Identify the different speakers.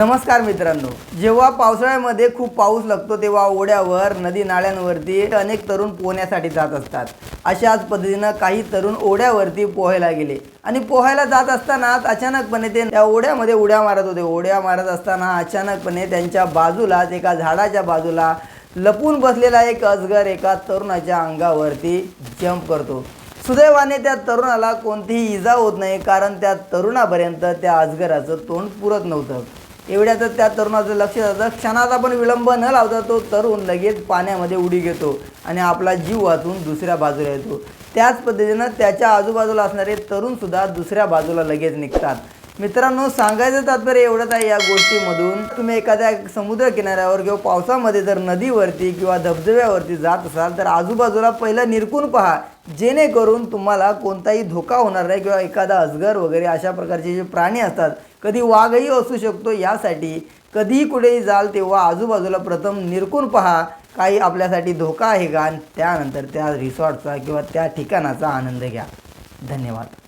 Speaker 1: नमस्कार मित्रांनो, जेव्हा पावसाळ्यामध्ये खूप पाऊस लागतो तेव्हा ओढ्यावर नदी नाल्यांवरती अनेक तरुण पोहण्यासाठी जात असतात। अशाच पद्धतीने काही तरुण ओढ्यावरती पोहायला गेले आणि पोहायला जात असताना अचानकपणे ते त्या ओढ्यामध्ये उड्या मारत होते। उड्या मारत असताना अचानकपणे त्यांच्या बाजूलाच एका झाडाच्या बाजूला लपून बसलेला एक अजगर एका तरुणाच्या अंगावरती जंप करतो। सुदैवाने त्या तरुणाला कोणतीही इजा होत नाही, कारण त्या तरुणापर्यंत त्या अजगराचं तोंड पुरत नव्हतं। एवढ्यातच त्या तरुणाचं लक्ष जातं। क्षणाचा पण विलंब न लावता तो तरुण लगेच पाण्यामध्ये उडी घेतो आणि आपला जीव वाचून दुसऱ्या बाजूला येतो। त्याच पद्धतीने त्याच्या आजूबाजूला असणारे तरुणसुद्धा दुसऱ्या बाजूला लगेच निघतात। मित्रांनो, सांगायचं तात्पर्य एवढंच आहे या गोष्टीमधून, तुम्ही एखाद्या समुद्र किनाऱ्यावर किंवा पावसामध्ये जर नदीवरती किंवा धबधब्यावरती जात असाल तर आजूबाजूला पहिलं निरखून पहा, जेणेकरून तुम्हाला कोणताही धोका होणार नाही किंवा एखादा अजगर वगैरे अशा प्रकारचे जे प्राणी असतात, कधी वाघही असू शकतो, यासाठी कधीही कुठेही जाल तेव्हा आजूबाजूला प्रथम निरखून पहा काही आपल्यासाठी धोका आहे का, आणि त्यानंतर त्या रिसॉर्टचा किंवा त्या ठिकाणाचा आनंद घ्या। धन्यवाद।